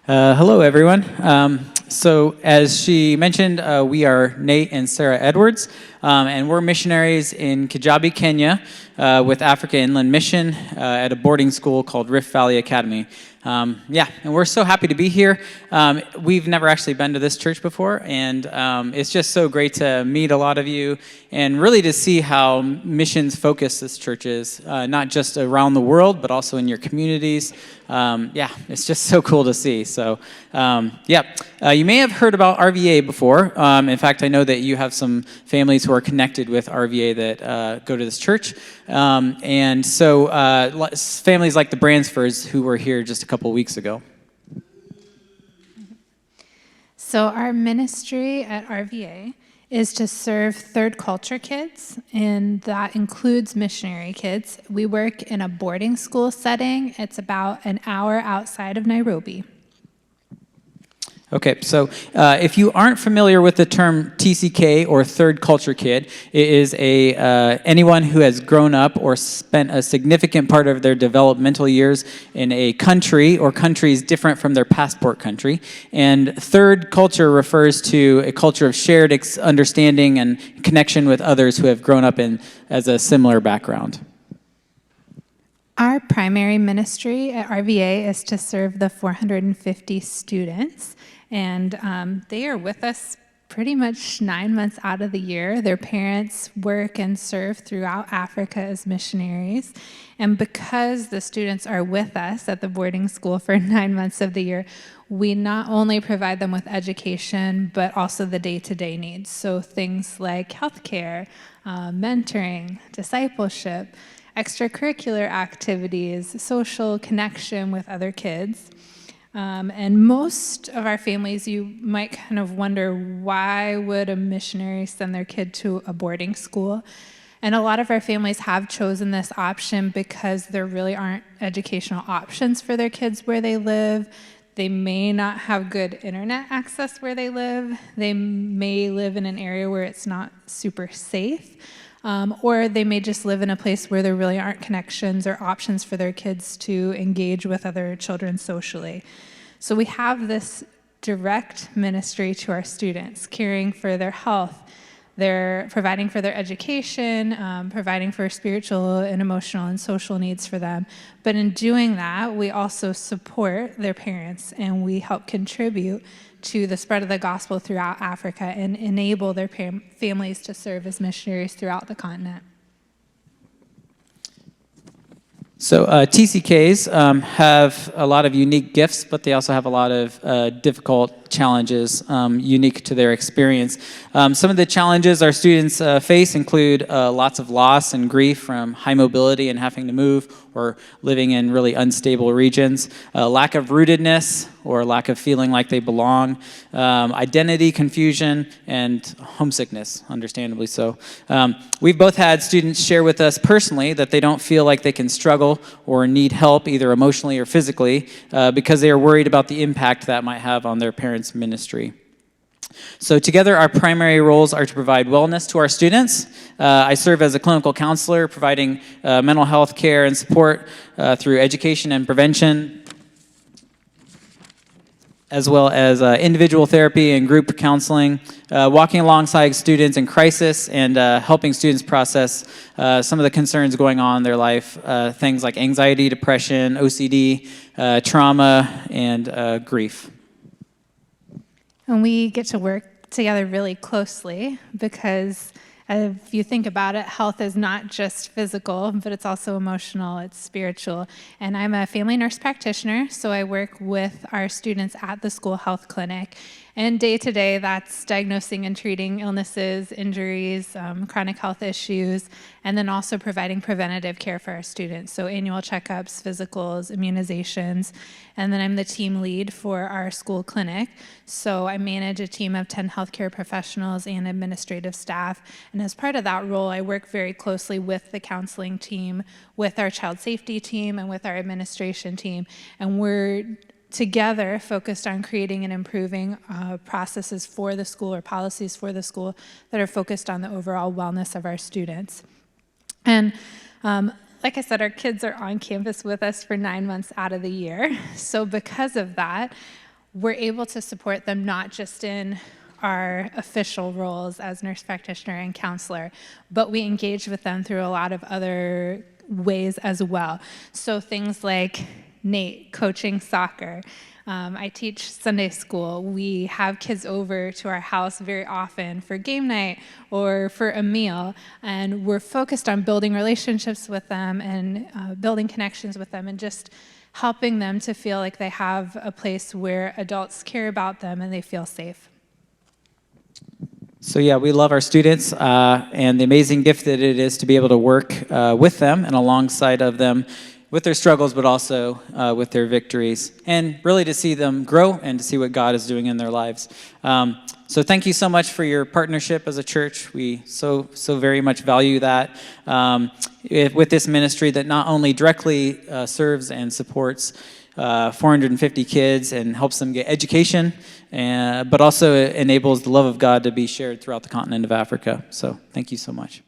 Hello, everyone. So as she mentioned, we are Nate and Sarah Edwards, and we're missionaries in Kijabi, Kenya, with Africa Inland Mission at a boarding school called Rift Valley Academy. And we're so happy to be here. We've never actually been to this church before, and it's just so great to meet a lot of you and really to see how missions focused this church is, not just around the world, but also in your communities. It's just so cool to see. So, you may have heard about RVA before. In fact, I know that you have some families who are connected with RVA that go to this church. Families like the Bransfords who were here just a couple weeks ago. So our ministry at RVA is to serve third culture kids, and that includes missionary kids. We work in a boarding school setting. It's about an hour outside of Nairobi. Okay, so if you aren't familiar with the term TCK or third culture kid, it is anyone who has grown up or spent a significant part of their developmental years in a country or countries different from their passport country. And third culture refers to a culture of shared understanding and connection with others who have grown up as a similar background. Our primary ministry at RVA is to serve the 450 students, and they are with us pretty much 9 months out of the year. Their parents work and serve throughout Africa as missionaries, and because the students are with us at the boarding school for 9 months of the year, we not only provide them with education, but also the day-to-day needs. So things like healthcare, mentoring, discipleship, extracurricular activities, social connection with other kids. And most of our families, you might kind of wonder, why would a missionary send their kid to a boarding school? And a lot of our families have chosen this option because there really aren't educational options for their kids where they live. They may not have good internet access where they live. They may live in an area where it's not super safe. Or they may just live in a place where there really aren't connections or options for their kids to engage with other children socially. So we have this direct ministry to our students, caring for their health, they're providing for their education, providing for spiritual and emotional and social needs for them. But in doing that, we also support their parents, and we help contribute to the spread of the gospel throughout Africa and enable their families to serve as missionaries throughout the continent. So TCKs have a lot of unique gifts, but they also have a lot of difficult challenges unique to their experience. Some of the challenges our students face include lots of loss and grief from high mobility and having to move or living in really unstable regions, lack of rootedness or lack of feeling like they belong, identity confusion, and homesickness, understandably so. We've both had students share with us personally that they don't feel like they can struggle or need help either emotionally or physically because they are worried about the impact that might have on their parents' ministry. So together, our primary roles are to provide wellness to our students. I serve as a clinical counselor, providing mental health care and support through education and prevention, as well as individual therapy and group counseling, walking alongside students in crisis and helping students process some of the concerns going on in their life, things like anxiety, depression, OCD, trauma, and grief. And we get to work together really closely because if you think about it, health is not just physical, but it's also emotional, it's spiritual. And I'm a family nurse practitioner, so I work with our students at the school health clinic. And day to day, that's diagnosing and treating illnesses, injuries, chronic health issues, and then also providing preventative care for our students. So annual checkups, physicals, immunizations. And then I'm the team lead for our school clinic. So I manage a team of 10 healthcare professionals and administrative staff. And as part of that role, I work very closely with the counseling team, with our child safety team, and with our administration team. And we're together focused on creating and improving processes for the school or policies for the school that are focused on the overall wellness of our students. And like I said, our kids are on campus with us for 9 months out of the year. So because of that, we're able to support them not just in our official roles as nurse practitioner and counselor, but we engage with them through a lot of other ways as well. So things like Nate coaching soccer. I teach Sunday school. We have kids over to our house very often for game night or for a meal, and we're focused on building relationships with them and building connections with them and just helping them to feel like they have a place where adults care about them and they feel safe. So yeah, we love our students and the amazing gift that it is to be able to work with them and alongside of them with their struggles, but also with their victories, and really to see them grow and to see what God is doing in their lives. So thank you so much for your partnership as a church. We so very much value that with this ministry that not only directly serves and supports 450 kids and helps them get education, but also enables the love of God to be shared throughout the continent of Africa. So thank you so much.